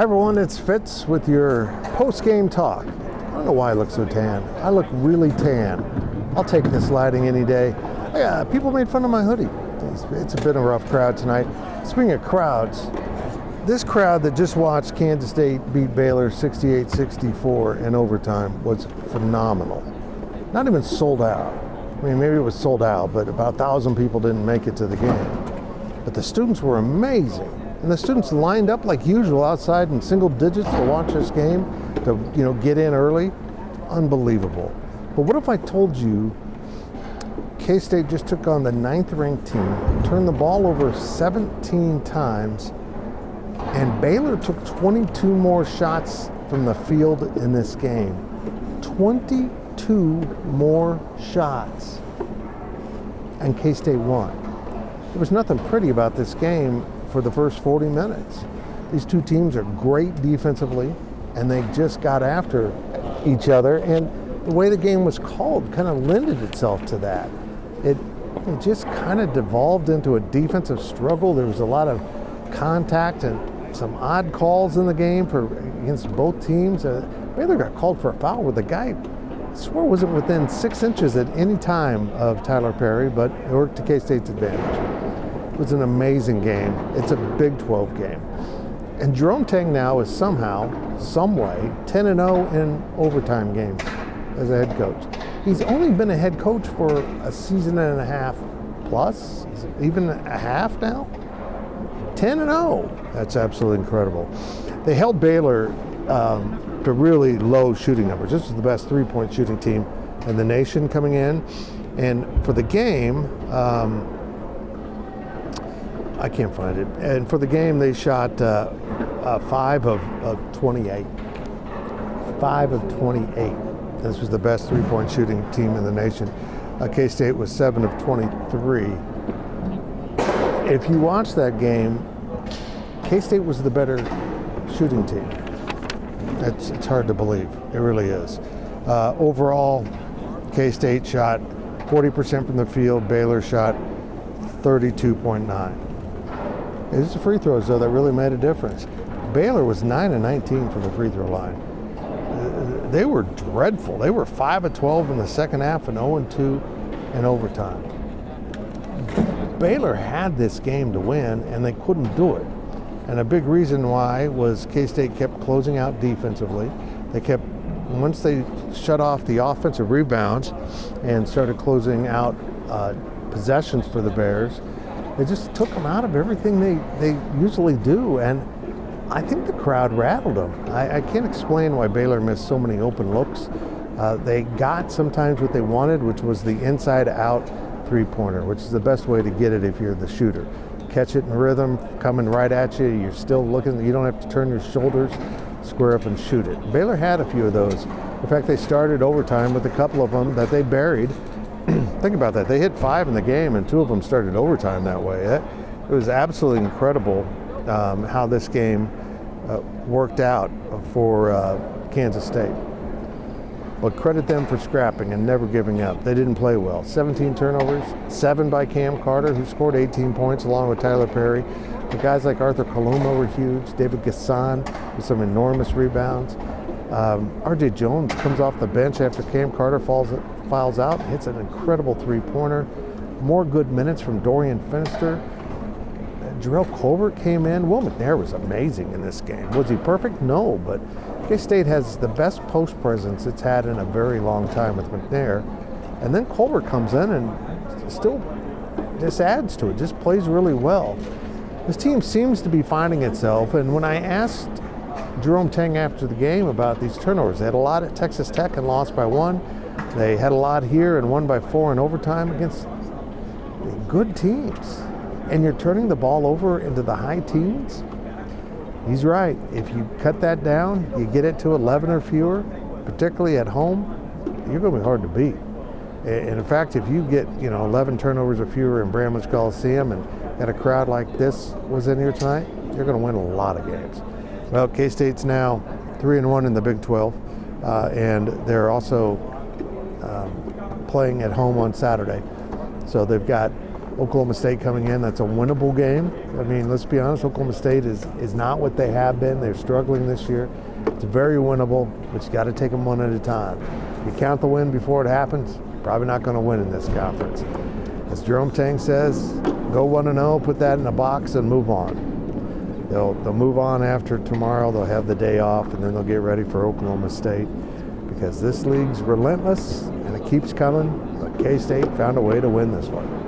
Hi everyone, it's Fitz with your Postgame Talk. I don't know why I look so tan. I look really tan. I'll take this lighting any day. Yeah, people made fun of my hoodie. It's a bit of a rough crowd tonight. Speaking of crowds, this crowd that just watched Kansas State beat Baylor 68-64 in overtime was phenomenal. Not even sold out. I mean, maybe it was sold out, but about 1,000 people didn't make it to the game. But the students were amazing. And the students lined up like usual outside in single digits to watch this game, to get in early. Unbelievable. But what if I told you K-State just took on the 9th ranked team, turned the ball over 17 times, and Baylor took 22 more shots from the field in this game. 22 more shots. And K-State won. There was nothing pretty about this game for the first 40 minutes. These two teams are great defensively, and they just got after each other, and the way the game was called kind of lended itself to that. It just kind of devolved into a defensive struggle. There was a lot of contact and some odd calls in the game against both teams. Baylor got called for a foul where the guy, I swear, wasn't within 6 inches at any time of Tyler Perry, but it worked to K-State's advantage. It was an amazing game. It's a Big 12 game. And Jerome Tang now is somehow, some way, 10-0 in overtime games as a head coach. He's only been a head coach for a season and a half plus, even a half now. 10-0. That's absolutely incredible. They held Baylor to really low shooting numbers. This was the best three-point shooting team in the nation coming in. And for the game, I can't find it. And for the game, they shot 5 of 28. 5 of 28. This was the best three-point shooting team in the nation. K-State was 7 of 23. If you watch that game, K-State was the better shooting team. It's hard to believe. It really is. Overall, K-State shot 40% from the field. Baylor shot 32.9. It was the free throws, though, that really made a difference. Baylor was 9 of 19 from the free throw line. They were dreadful. They were 5 of 12 in the second half and 0 of 2 in overtime. Baylor had this game to win, and they couldn't do it. And a big reason why was K-State kept closing out defensively. Once they shut off the offensive rebounds and started closing out possessions for the Bears, it just took them out of everything they usually do, and I think the crowd rattled them. I can't explain why Baylor missed so many open looks. They got sometimes what they wanted, which was the inside-out three-pointer, which is the best way to get it if you're the shooter. Catch it in rhythm, coming right at you. You're still looking. You don't have to turn your shoulders, square up and shoot it. Baylor had a few of those. In fact, they started overtime with a couple of them that they buried. Think about that. They hit 5 in the game, and 2 of them started overtime that way. It was absolutely incredible how this game worked out for Kansas State. But credit them for scrapping and never giving up. They didn't play well. 17 turnovers, 7 by Cam Carter, who scored 18 points along with Tyler Perry. But guys like Arthur Kaluma were huge. David Gasson with some enormous rebounds. R.J. Jones comes off the bench after Cam Carter fouls out, hits an incredible three-pointer. More good minutes from Dorian Finister. Jarrell Colbert came in. Will McNair was amazing in this game. Was he perfect? No, but K-State has the best post presence it's had in a very long time with McNair. And then Colbert comes in and still just adds to it, just plays really well. This team seems to be finding itself, and when I asked Jerome Tang after the game about these turnovers, they had a lot at Texas Tech and lost by 1. They had a lot here and won by 4 in overtime against good teams. And you're turning the ball over into the high teens? He's right. If you cut that down, you get it to 11 or fewer, particularly at home, you're going to be hard to beat. And in fact, if you get 11 turnovers or fewer in Bramlage Coliseum and got a crowd like this was in here tonight, you're going to win a lot of games. Well, K-State's now 3-1 in the Big 12, and they're also playing at home on Saturday. So they've got Oklahoma State coming in. That's a winnable game. I mean, let's be honest, Oklahoma State is not what they have been. They're struggling this year. It's very winnable, but you got to take them one at a time. If you count the win before it happens, probably not going to win in this conference. As Jerome Tang says, go 1-0, put that in a box, and move on. They'll move on after tomorrow. They'll have the day off, and then they'll get ready for Oklahoma State, because this league's relentless, and it keeps coming. But K-State found a way to win this one.